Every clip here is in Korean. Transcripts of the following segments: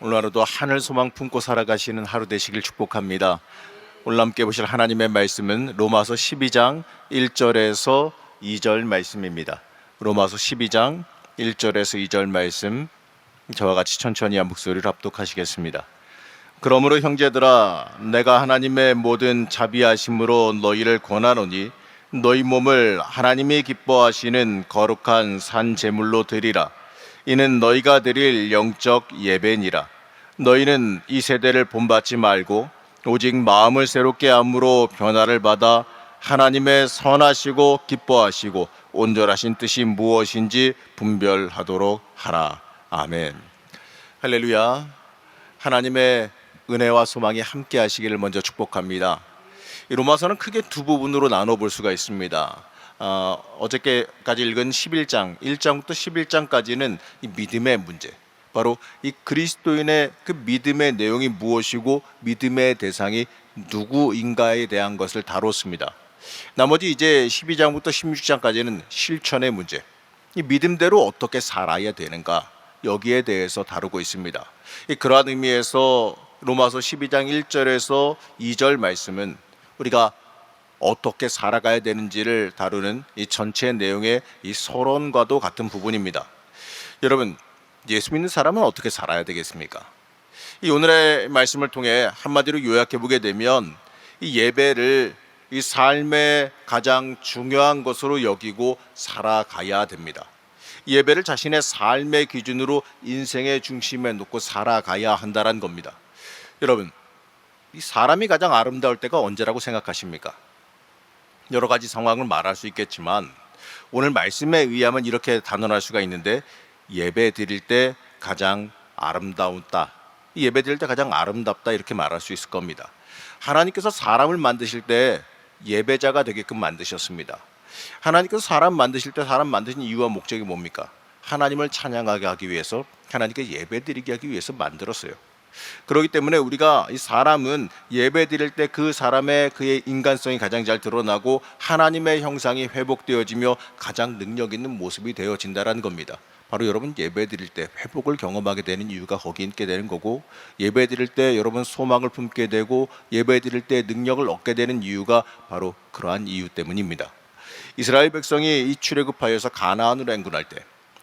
오늘 하루도 하늘 소망 품고 살아가시는 하루 되시길 축복합니다. 오늘 함께 보실 하나님의 말씀은 로마서 12장 1절에서 2절 말씀입니다. 로마서 12장 1절에서 2절 말씀, 저와 같이 천천히 한 목소리로 합독하시겠습니다. 그러므로 형제들아, 내가 하나님의 모든 자비하심으로 너희를 권하노니 너희 몸을 하나님이 기뻐하시는 거룩한 산 제물로 드리라. 이는 너희가 드릴 영적 예배니라. 너희는 이 세대를 본받지 말고 오직 마음을 새롭게 함으로 변화를 받아 하나님의 선하시고 기뻐하시고 온전하신 뜻이 무엇인지 분별하도록 하라. 아멘. 할렐루야. 하나님의 은혜와 소망이 함께 하시기를 먼저 축복합니다. 이 로마서는 크게 두 부분으로 나눠볼 수가 있습니다. 어저께까지 읽은 11장, 1장부터 11장까지는 이 믿음의 문제, 바로 이 그리스도인의 그 믿음의 내용이 무엇이고 믿음의 대상이 누구인가에 대한 것을 다뤘습니다. 나머지 이제 12장부터 16장까지는 실천의 문제, 이 믿음대로 어떻게 살아야 되는가, 여기에 대해서 다루고 있습니다. 그러한 의미에서 로마서 12장 1절에서 2절 말씀은 우리가 어떻게 살아가야 되는지를 다루는 이 전체 내용의 이 서론과도 같은 부분입니다. 여러분, 예수 믿는 사람은 어떻게 살아야 되겠습니까? 이 오늘의 말씀을 통해 한마디로 요약해 보게 되면 이 예배를 이 삶의 가장 중요한 것으로 여기고 살아가야 됩니다. 예배를 자신의 삶의 기준으로 인생의 중심에 놓고 살아가야 한다는 겁니다. 여러분, 이 사람이 가장 아름다울 때가 언제라고 생각하십니까? 여러 가지 상황을 말할 수 있겠지만 오늘 말씀에 의하면 이렇게 단언할 수가 있는데, 예배 드릴 때 가장 아름다웠다, 예배 드릴 때 가장 아름답다, 이렇게 말할 수 있을 겁니다. 하나님께서 사람을 만드실 때 예배자가 되게끔 만드셨습니다. 하나님께서 사람 만드실 때 사람 만드신 이유와 목적이 뭡니까? 하나님을 찬양하게 하기 위해서, 하나님께 예배 드리게 하기 위해서 만들었어요. 그렇기 때문에 우리가 이 사람은 예배 드릴 때 그 사람의 그의 인간성이 가장 잘 드러나고 하나님의 형상이 회복되어지며 가장 능력 있는 모습이 되어진다는 겁니다. 바로 여러분, 예배 드릴 때 회복을 경험하게 되는 이유가 거기 있게 되는 거고, 예배 드릴 때 여러분 소망을 품게 되고 예배 드릴 때 능력을 얻게 되는 이유가 바로 그러한 이유 때문입니다. 이스라엘 백성이 이 출애굽하여서 가나안으로 행군할 때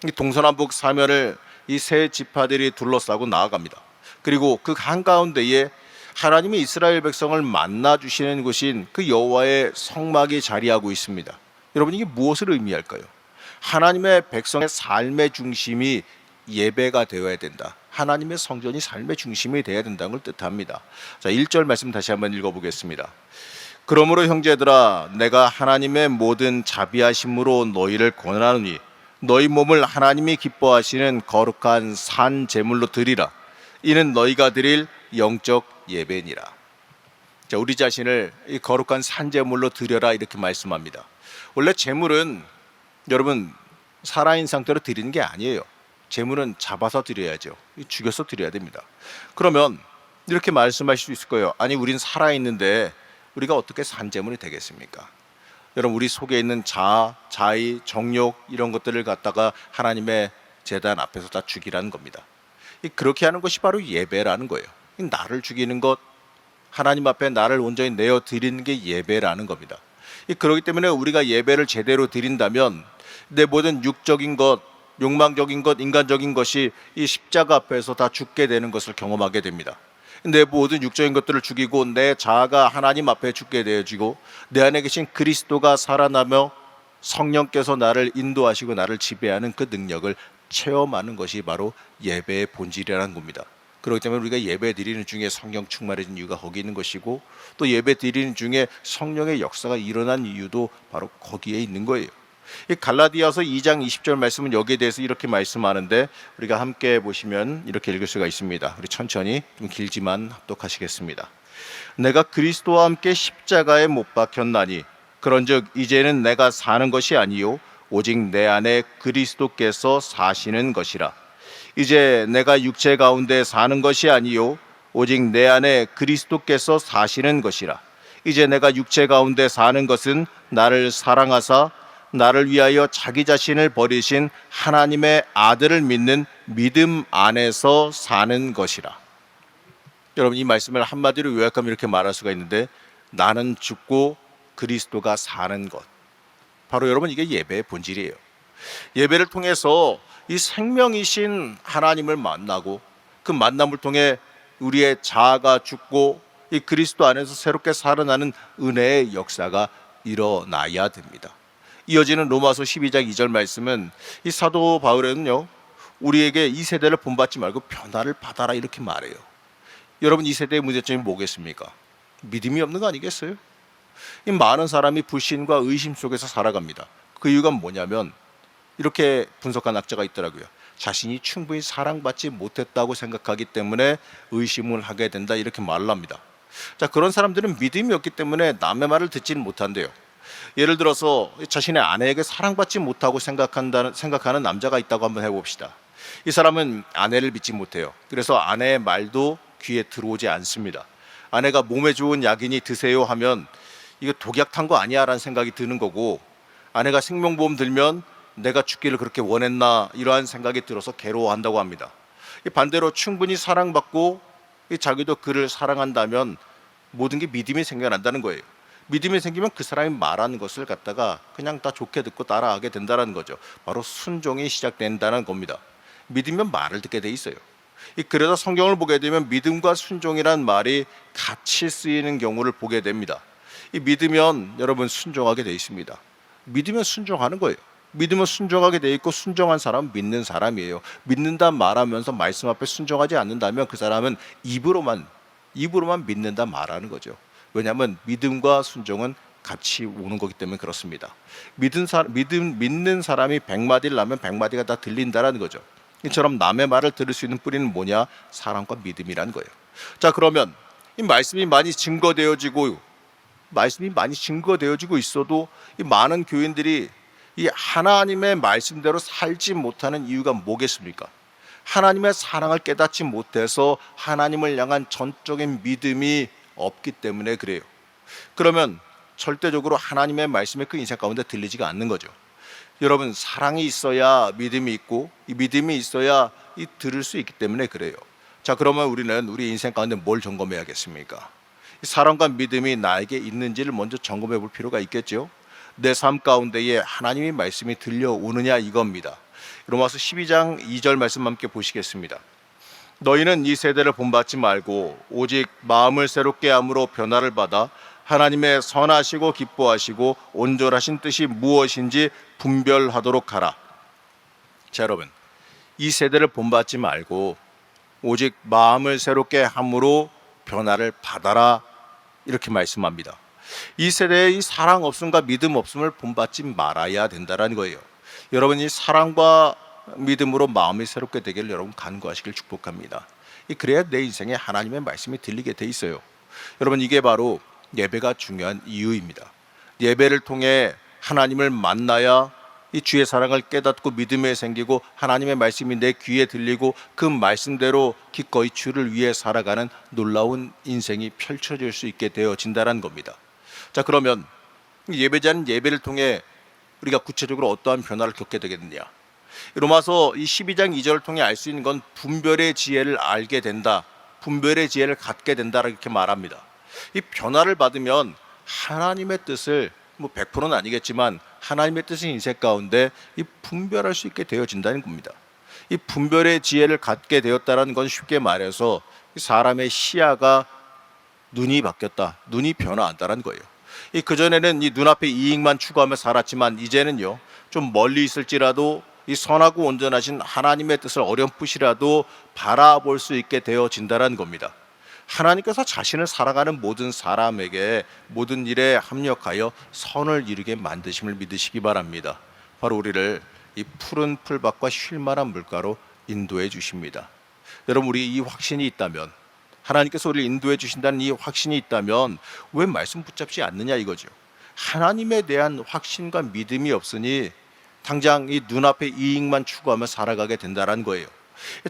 이 동서남북 사면을 이 세 지파들이 둘러싸고 나아갑니다. 그리고 그 한가운데에 하나님이 이스라엘 백성을 만나 주시는 곳인 그 여호와의 성막이 자리하고 있습니다. 여러분, 이게 무엇을 의미할까요? 하나님의 백성의 삶의 중심이 예배가 되어야 된다. 하나님의 성전이 삶의 중심이 되어야 된다는 걸 뜻합니다. 자, 1절 말씀 다시 한번 읽어보겠습니다. 그러므로 형제들아, 내가 하나님의 모든 자비하심으로 너희를 권하노니 너희 몸을 하나님이 기뻐하시는 거룩한 산 제물로 드리라. 이는 너희가 드릴 영적 예배니라. 자, 우리 자신을 이 거룩한 산 제물로 드려라, 이렇게 말씀합니다. 원래 제물은 여러분 살아있는 상태로 드리는 게 아니에요. 제물은 잡아서 드려야죠. 죽여서 드려야 됩니다. 그러면 이렇게 말씀하실 수 있을 거예요. 아니, 우린 살아있는데 우리가 어떻게 산 제물이 되겠습니까? 여러분, 우리 속에 있는 자의, 정욕, 이런 것들을 갖다가 하나님의 제단 앞에서 다 죽이라는 겁니다. 그렇게 하는 것이 바로 예배라는 거예요. 나를 죽이는 것, 하나님 앞에 나를 온전히 내어 드리는 게 예배라는 겁니다. 그렇기 때문에 우리가 예배를 제대로 드린다면 내 모든 육적인 것, 욕망적인 것, 인간적인 것이 이 십자가 앞에서 다 죽게 되는 것을 경험하게 됩니다. 내 모든 육적인 것들을 죽이고 내 자아가 하나님 앞에 죽게 되어지고 내 안에 계신 그리스도가 살아나며 성령께서 나를 인도하시고 나를 지배하는 그 능력을 체험하는 것이 바로 예배의 본질이라는 겁니다. 그렇기 때문에 우리가 예배 드리는 중에 성령 충만해진 이유가 거기 있는 것이고, 또 예배 드리는 중에 성령의 역사가 일어난 이유도 바로 거기에 있는 거예요. 이 갈라디아서 2장 20절 말씀은 여기에 대해서 이렇게 말씀하는데, 우리가 함께 보시면 이렇게 읽을 수가 있습니다. 우리 천천히, 좀 길지만 합독하시겠습니다. 내가 그리스도와 함께 십자가에 못 박혔나니 그런즉 이제는 내가 사는 것이 아니요 오직 내 안에 그리스도께서 사시는 것이라. 이제 내가 육체 가운데 사는 것이 아니요 오직 내 안에 그리스도께서 사시는 것이라. 이제 내가 육체 가운데 사는 것은 나를 사랑하사 나를 위하여 자기 자신을 버리신 하나님의 아들을 믿는 믿음 안에서 사는 것이라. 여러분, 이 말씀을 한마디로 요약하면 이렇게 말할 수가 있는데, 나는 죽고 그리스도가 사는 것. 바로 여러분, 이게 예배의 본질이에요. 예배를 통해서 이 생명이신 하나님을 만나고, 그 만남을 통해 우리의 자아가 죽고 이 그리스도 안에서 새롭게 살아나는 은혜의 역사가 일어나야 됩니다. 이어지는 로마서 12장 2절 말씀은 이 사도 바울은요, 우리에게 이 세대를 본받지 말고 변화를 받아라 이렇게 말해요. 여러분, 이 세대의 문제점이 뭐겠습니까? 믿음이 없는 거 아니겠어요? 이 많은 사람이 불신과 의심 속에서 살아갑니다. 그 이유가 뭐냐면, 이렇게 분석한 학자가 있더라고요. 자신이 충분히 사랑받지 못했다고 생각하기 때문에 의심을 하게 된다 이렇게 말을 합니다. 자, 그런 사람들은 믿음이 없기 때문에 남의 말을 듣지는 못한대요. 예를 들어서 자신의 아내에게 사랑받지 못하고 생각하는 남자가 있다고 한번 해봅시다. 이 사람은 아내를 믿지 못해요. 그래서 아내의 말도 귀에 들어오지 않습니다. 아내가 몸에 좋은 약이니 드세요 하면 이거 독약 탄 거 아니야 라는 생각이 드는 거고, 아내가 생명보험 들면 내가 죽기를 그렇게 원했나 이러한 생각이 들어서 괴로워한다고 합니다. 반대로 충분히 사랑받고 자기도 그를 사랑한다면 모든 게 믿음이 생겨난다는 거예요. 믿음이 생기면 그 사람이 말하는 것을 갖다가 그냥 다 좋게 듣고 따라하게 된다는 거죠. 바로 순종이 시작된다는 겁니다. 믿으면 말을 듣게 돼 있어요. 그래서 성경을 보게 되면 믿음과 순종이란 말이 같이 쓰이는 경우를 보게 됩니다. 믿으면 여러분 순종하게 돼 있습니다. 믿으면 순종하는 거예요. 믿으면 순종하게 돼 있고, 순종한 사람은 믿는 사람이에요. 믿는다 말하면서 말씀 앞에 순종하지 않는다면 그 사람은 입으로만 믿는다 말하는 거죠. 왜냐하면 믿음과 순종은 같이 오는 거기 때문에 그렇습니다. 믿는 사람이 100마디를 하면 100마디가 다 들린다라는 거죠. 이처럼 남의 말을 들을 수 있는 뿌리는 뭐냐? 사랑과 믿음이라는 거예요. 자, 그러면 이 말씀이 많이 증거되어지고 있어도 이 많은 교인들이 이 하나님의 말씀대로 살지 못하는 이유가 뭐겠습니까? 하나님의 사랑을 깨닫지 못해서 하나님을 향한 전적인 믿음이 없기 때문에 그래요. 그러면 절대적으로 하나님의 말씀이 그 인생 가운데 들리지가 않는 거죠. 여러분, 사랑이 있어야 믿음이 있고, 이 믿음이 있어야 이 들을 수 있기 때문에 그래요. 자, 그러면 우리는 우리 인생 가운데 뭘 점검해야겠습니까? 이 사랑과 믿음이 나에게 있는지를 먼저 점검해 볼 필요가 있겠죠. 내 삶 가운데에 하나님의 말씀이 들려오느냐 이겁니다. 로마서 12장 2절 말씀 함께 보시겠습니다. 너희는 이 세대를 본받지 말고 오직 마음을 새롭게 함으로 변화를 받아 하나님의 선하시고 기뻐하시고 온전하신 뜻이 무엇인지 분별하도록 하라. 자, 여러분, 이 세대를 본받지 말고 오직 마음을 새롭게 함으로 변화를 받아라 이렇게 말씀합니다. 이 세대의 이 사랑 없음과 믿음 없음을 본받지 말아야 된다는 거예요. 여러분, 이 사랑과 믿음으로 마음이 새롭게 되기를 여러분 간구하시길 축복합니다. 그래야 내 인생에 하나님의 말씀이 들리게 돼 있어요. 여러분, 이게 바로 예배가 중요한 이유입니다. 예배를 통해 하나님을 만나야 이 주의 사랑을 깨닫고 믿음에 생기고 하나님의 말씀이 내 귀에 들리고 그 말씀대로 기꺼이 주를 위해 살아가는 놀라운 인생이 펼쳐질 수 있게 되어진다는 겁니다. 자, 그러면 예배자는 예배를 통해 우리가 구체적으로 어떠한 변화를 겪게 되겠느냐? 로마서 이 12장 2절을 통해 알 수 있는 건 분별의 지혜를 알게 된다, 분별의 지혜를 갖게 된다 이렇게 말합니다. 이 변화를 받으면 하나님의 뜻을 100%는 아니겠지만 하나님의 뜻인 인생 가운데 이 분별할 수 있게 되어진다는 겁니다. 이 분별의 지혜를 갖게 되었다는 건 쉽게 말해서 사람의 시야가 눈이 바뀌었다, 눈이 변화한다는 거예요. 그전에는 이 눈앞의 이익만 추구하며 살았지만 이제는요, 좀 멀리 있을지라도 이 선하고 온전하신 하나님의 뜻을 어렴풋이라도 바라볼 수 있게 되어진다는 겁니다. 하나님께서 자신을 살아가는 모든 사람에게 모든 일에 합력하여 선을 이루게 만드심을 믿으시기 바랍니다. 바로 우리를 이 푸른 풀밭과 쉴만한 물가로 인도해 주십니다. 여러분, 우리 이 확신이 있다면, 하나님께서 우리를 인도해 주신다는 이 확신이 있다면 왜 말씀 붙잡지 않느냐 이거죠. 하나님에 대한 확신과 믿음이 없으니 당장 이 눈앞의 이익만 추구하며 살아가게 된다는 거예요.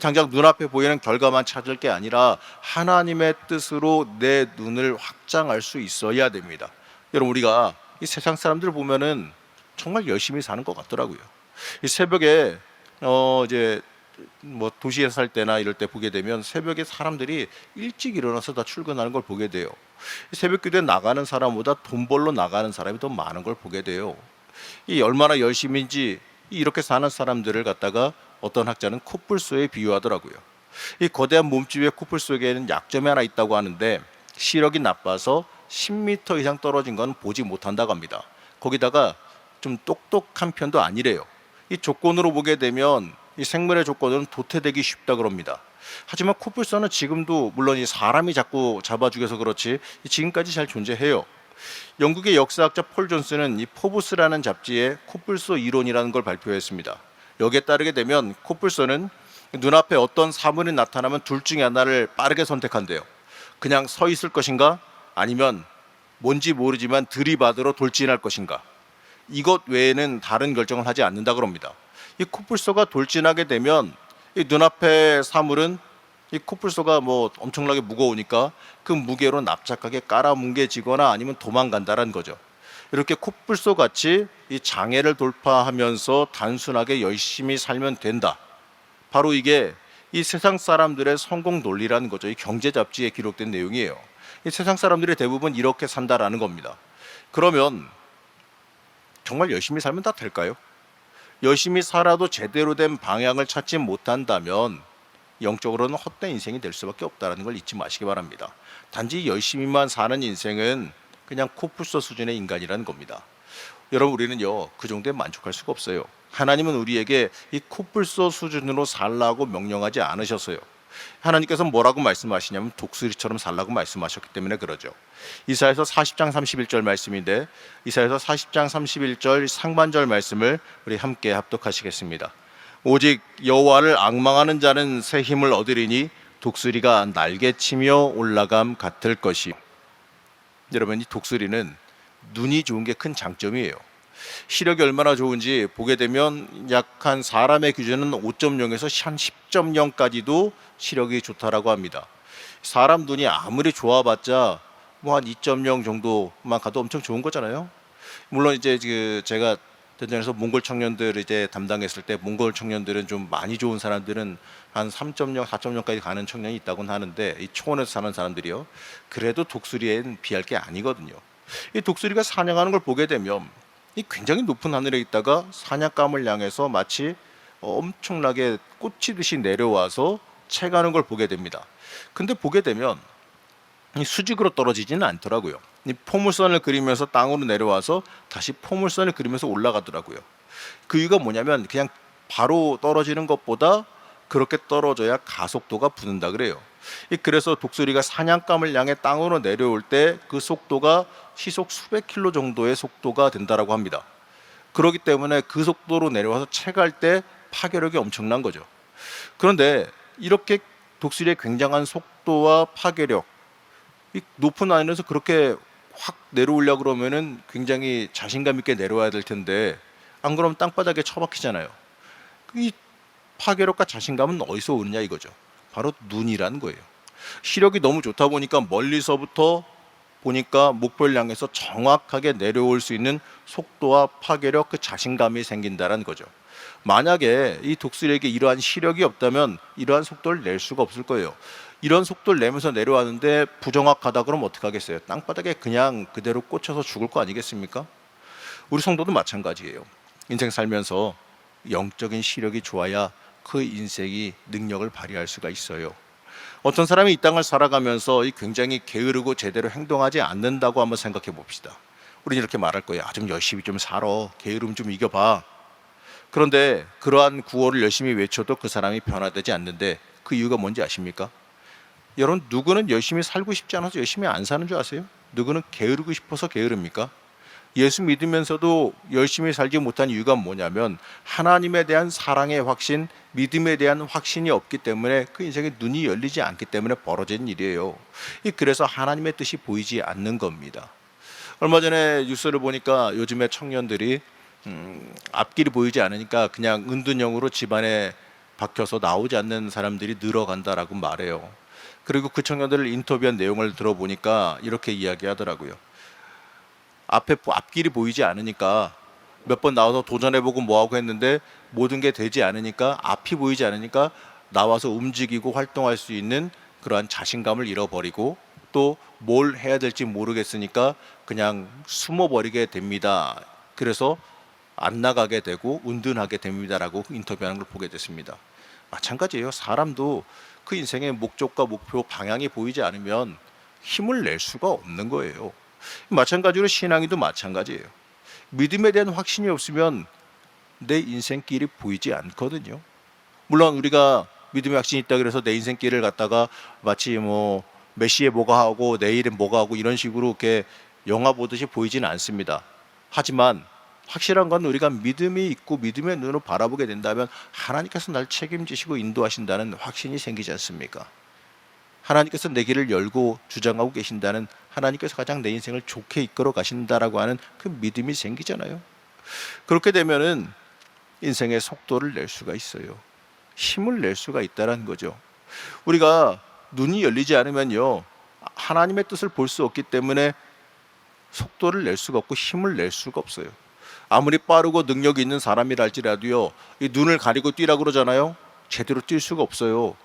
당장 눈앞에 보이는 결과만 찾을 게 아니라 하나님의 뜻으로 내 눈을 확장할 수 있어야 됩니다. 여러분, 우리가 이 세상 사람들 보면은 정말 열심히 사는 것 같더라고요. 이 새벽에 이제 뭐 도시에 살 때나 이럴 때 보게 되면 새벽에 사람들이 일찍 일어나서 다 출근하는 걸 보게 돼요. 새벽 기도에 나가는 사람보다 돈 벌러 나가는 사람이 더 많은 걸 보게 돼요. 이 얼마나 열심인지 이렇게 사는 사람들을 갖다가 어떤 학자는 코뿔소에 비유하더라고요. 이 거대한 몸집의 코뿔 소에는 약점이 하나 있다고 하는데 시력이 나빠서 10m 이상 떨어진 건 보지 못한다고 합니다. 거기다가 좀 똑똑한 편도 아니래요. 이 조건으로 보게 되면 이 생물의 조건은 도태되기 쉽다 그럽니다. 하지만 코뿔소는 지금도 물론 이 사람이 자꾸 잡아 죽여서 그렇지 지금까지 잘 존재해요. 영국의 역사학자 폴 존스는 이 포브스라는 잡지에 코뿔소 이론이라는 걸 발표했습니다. 여기에 따르게 되면 코뿔소는 눈앞에 어떤 사물이 나타나면 둘 중에 하나를 빠르게 선택한대요. 그냥 서 있을 것인가 아니면 뭔지 모르지만 들이받으러 돌진할 것인가. 이것 외에는 다른 결정을 하지 않는다 그럽니다. 이 코뿔소가 돌진하게 되면 이 눈앞의 사물은 이 코뿔소가 뭐 엄청나게 무거우니까 그 무게로 납작하게 깔아뭉개지거나 아니면 도망간다는 거죠. 이렇게 코뿔소 같이 이 장애를 돌파하면서 단순하게 열심히 살면 된다. 바로 이게 이 세상 사람들의 성공 논리라는 거죠. 이 경제 잡지에 기록된 내용이에요. 이 세상 사람들이 대부분 이렇게 산다라는 겁니다. 그러면 정말 열심히 살면 다 될까요? 열심히 살아도 제대로 된 방향을 찾지 못한다면 영적으로는 헛된 인생이 될 수밖에 없다는 걸 잊지 마시기 바랍니다. 단지 열심히만 사는 인생은 그냥 코뿔소 수준의 인간이라는 겁니다. 여러분 우리는요 그 정도에 만족할 수가 없어요. 하나님은 우리에게 이 코뿔소 수준으로 살라고 명령하지 않으셨어요. 하나님께서 뭐라고 말씀하시냐면 독수리처럼 살라고 말씀하셨기 때문에 그러죠. 이사야서 40장 31절 말씀인데 이사야서 40장 31절 상반절 말씀을 우리 함께 합독하시겠습니다. 오직 여호와를 앙망하는 자는 새 힘을 얻으리니 독수리가 날개치며 올라감 같을 것이. 여러분 이 독수리는 눈이 좋은 게 큰 장점이에요. 시력이 얼마나 좋은지 보게 되면 약한 사람의 기준은 5.0에서 한 10.0까지도 시력이 좋다라고 합니다. 사람 눈이 아무리 좋아봤자 뭐 한 2.0 정도만 가도 엄청 좋은 거잖아요. 물론 이제 제가 대전에서 몽골 청년들 이제 담당했을 때 몽골 청년들은 좀 많이 좋은 사람들은 한 3.0, 4.0까지 가는 청년이 있다고는 하는데 이 초원에서 사는 사람들이요. 그래도 독수리엔 비할 게 아니거든요. 이 독수리가 사냥하는 걸 보게 되면 이 굉장히 높은 하늘에 있다가 사냥감을 향해서 마치 엄청나게 꽂히듯이 내려와서 채가는 걸 보게 됩니다. 근데 보게 되면 이 수직으로 떨어지지는 않더라고요. 이 포물선을 그리면서 땅으로 내려와서 다시 포물선을 그리면서 올라가더라고요. 그 이유가 뭐냐면 그냥 바로 떨어지는 것보다 그렇게 떨어져야 가속도가 붙는다 그래요. 그래서 독수리가 사냥감을 향해 땅으로 내려올 때 그 속도가 시속 수백 킬로 정도의 속도가 된다라고 합니다. 그렇기 때문에 그 속도로 내려와서 채갈 때 파괴력이 엄청난 거죠. 그런데 이렇게 독수리의 굉장한 속도와 파괴력, 이 높은 하늘에서 그렇게 확 내려오려고 그러면은 굉장히 자신감 있게 내려와야 될 텐데 안 그러면 땅바닥에 처박히잖아요. 이 파괴력과 자신감은 어디서 오느냐 이거죠. 바로 눈이라는 거예요. 시력이 너무 좋다 보니까 멀리서부터 보니까 목표를 향해서 정확하게 내려올 수 있는 속도와 파괴력, 그 자신감이 생긴다는 거죠. 만약에 이 독수리에게 이러한 시력이 없다면 이러한 속도를 낼 수가 없을 거예요. 이런 속도를 내면서 내려왔는데 부정확하다 그러면 어떻게 하겠어요? 땅바닥에 그냥 그대로 꽂혀서 죽을 거 아니겠습니까? 우리 성도도 마찬가지예요. 인생 살면서 영적인 시력이 좋아야 그 인생이 능력을 발휘할 수가 있어요. 어떤 사람이 이 땅을 살아가면서 굉장히 게으르고 제대로 행동하지 않는다고 한번 생각해 봅시다. 우리는 이렇게 말할 거예요. 좀 열심히 좀 살아. 게으름 좀 이겨봐. 그런데 그러한 구호를 열심히 외쳐도 그 사람이 변화되지 않는데 그 이유가 뭔지 아십니까? 여러분 누구는 열심히 살고 싶지 않아서 열심히 안 사는 줄 아세요? 누구는 게으르고 싶어서 게으릅니까? 예수 믿으면서도 열심히 살지 못한 이유가 뭐냐면 하나님에 대한 사랑의 확신, 믿음에 대한 확신이 없기 때문에 그 인생에 눈이 열리지 않기 때문에 벌어진 일이에요. 그래서 하나님의 뜻이 보이지 않는 겁니다. 얼마 전에 뉴스를 보니까 요즘에 청년들이 앞길이 보이지 않으니까 그냥 은둔형으로 집안에 박혀서 나오지 않는 사람들이 늘어간다라고 말해요. 그리고 그 청년들을 인터뷰한 내용을 들어보니까 이렇게 이야기하더라고요. 앞길이 보이지 않으니까 몇 번 나와서 도전해보고 뭐하고 했는데 모든 게 되지 않으니까, 앞이 보이지 않으니까 나와서 움직이고 활동할 수 있는 그러한 자신감을 잃어버리고, 또 뭘 해야 될지 모르겠으니까 그냥 숨어버리게 됩니다. 그래서 안 나가게 되고 은둔하게 됩니다라고 인터뷰하는 걸 보게 됐습니다. 마찬가지예요. 사람도 그 인생의 목적과 목표, 방향이 보이지 않으면 힘을 낼 수가 없는 거예요. 마찬가지로 신앙이도 마찬가지예요. 믿음에 대한 확신이 없으면 내 인생길이 보이지 않거든요. 물론 우리가 믿음의 확신이 있다 그래서 내 인생길을 갖다가 마치 뭐 메시에 뭐가 하고 내일은 뭐가 하고 이런 식으로 이렇게 영화 보듯이 보이지는 않습니다. 하지만 확실한 건 우리가 믿음이 있고 믿음의 눈으로 바라보게 된다면 하나님께서 날 책임지시고 인도하신다는 확신이 생기지 않습니까? 하나님께서 내 길을 열고 주장하고 계신다는, 하나님께서 가장 내 인생을 좋게 이끌어 가신다라고 하는 그 믿음이 생기잖아요. 그렇게 되면은 인생의 속도를 낼 수가 있어요. 힘을 낼 수가 있다는 거죠. 우리가 눈이 열리지 않으면요, 하나님의 뜻을 볼 수 없기 때문에 속도를 낼 수가 없고 힘을 낼 수가 없어요. 아무리 빠르고 능력이 있는 사람이라 할지라도요, 이 눈을 가리고 뛰라 그러잖아요. 제대로 뛸 수가 없어요.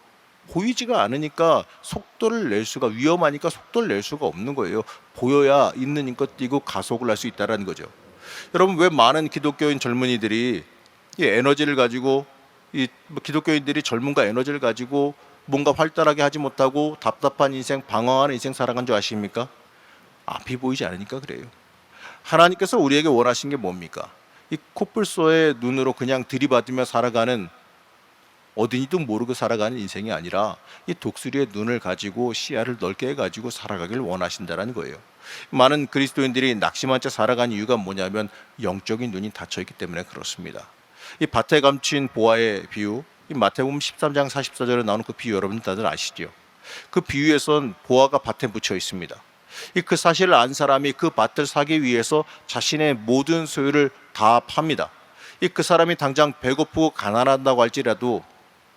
보이지가 않으니까 속도를 낼 수가, 위험하니까 속도를 낼 수가 없는 거예요. 보여야 있는 힘껏 뛰고 가속을 할 수 있다는 거죠. 여러분, 왜 많은 기독교인 젊은이들이 이 에너지를 가지고, 이 기독교인들이 젊음과 에너지를 가지고 뭔가 활달하게 하지 못하고 답답한 인생, 방황하는 인생 살아간 줄 아십니까? 앞이 보이지 않으니까 그래요. 하나님께서 우리에게 원하신 게 뭡니까? 이 코뿔소의 눈으로 그냥 들이받으며 살아가는, 어딘지도 모르고 살아가는 인생이 아니라 이 독수리의 눈을 가지고 시야를 넓게 해가지고 살아가길 원하신다는 거예요. 많은 그리스도인들이 낙심한 채 살아가는 이유가 뭐냐면 영적인 눈이 닫혀있기 때문에 그렇습니다. 이 밭에 감춘 보화의 비유, 이 마태복음 13장 44절에 나오는 그 비유 여러분 다들 아시죠? 그 비유에선 보화가 밭에 묻혀 있습니다. 그 사실을 안 사람이 그 밭을 사기 위해서 자신의 모든 소유를 다 팝니다. 그 사람이 당장 배고프고 가난하다고 할지라도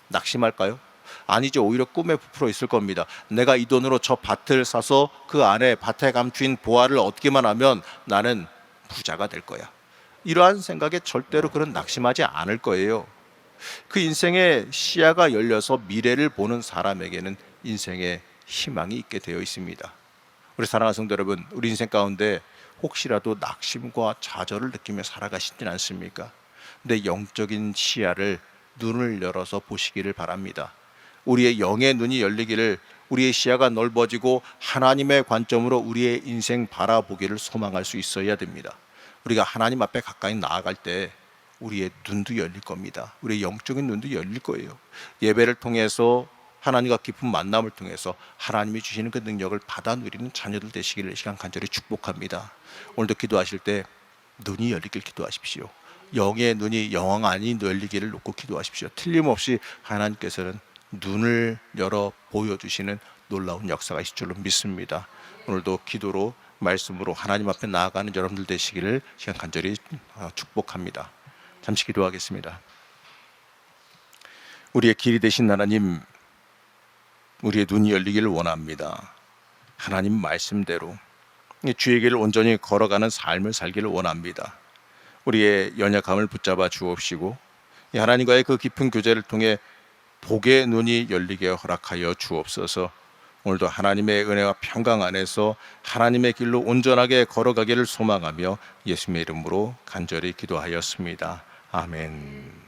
낙심할까요? 아니죠. 오히려 꿈에 부풀어 있을 겁니다. 내가 이 돈으로 저 밭을 사서 그 안에 밭에 감춘 보화를 얻기만 하면 나는 부자가 될 거야. 이러한 생각에 절대로 그런 낙심하지 않을 거예요. 그 인생의 시야가 열려서 미래를 보는 사람에게는 인생의 희망이 있게 되어 있습니다. 우리 사랑하는 성도 여러분, 우리 인생 가운데 혹시라도 낙심과 좌절을 느끼며 살아가시진 않습니까? 내 영적인 시야를, 눈을 열어서 보시기를 바랍니다. 우리의 영의 눈이 열리기를, 우리의 시야가 넓어지고 하나님의 관점으로 우리의 인생 바라보기를 소망할 수 있어야 됩니다. 우리가 하나님 앞에 가까이 나아갈 때 우리의 눈도 열릴 겁니다. 우리의 영적인 눈도 열릴 거예요. 예배를 통해서, 하나님과 깊은 만남을 통해서 하나님이 주시는 그 능력을 받아 누리는 자녀들 되시기를 이 시간 간절히 축복합니다. 오늘도 기도하실 때 눈이 열리길 기도하십시오. 영의 눈이 영 안이 열리기를 놓고 기도하십시오. 틀림없이 하나님께서는 눈을 열어 보여주시는 놀라운 역사가 있을 줄로 믿습니다. 오늘도 기도로, 말씀으로 하나님 앞에 나아가는 여러분들 되시기를 시간 간절히 축복합니다. 잠시 기도하겠습니다. 우리의 길이 되신 하나님, 우리의 눈이 열리기를 원합니다. 하나님 말씀대로 주의 길을 온전히 걸어가는 삶을 살기를 원합니다. 우리의 연약함을 붙잡아 주옵시고 하나님과의 그 깊은 교제를 통해 복의 눈이 열리게 허락하여 주옵소서. 오늘도 하나님의 은혜와 평강 안에서 하나님의 길로 온전하게 걸어가기를 소망하며 예수님의 이름으로 간절히 기도하였습니다. 아멘.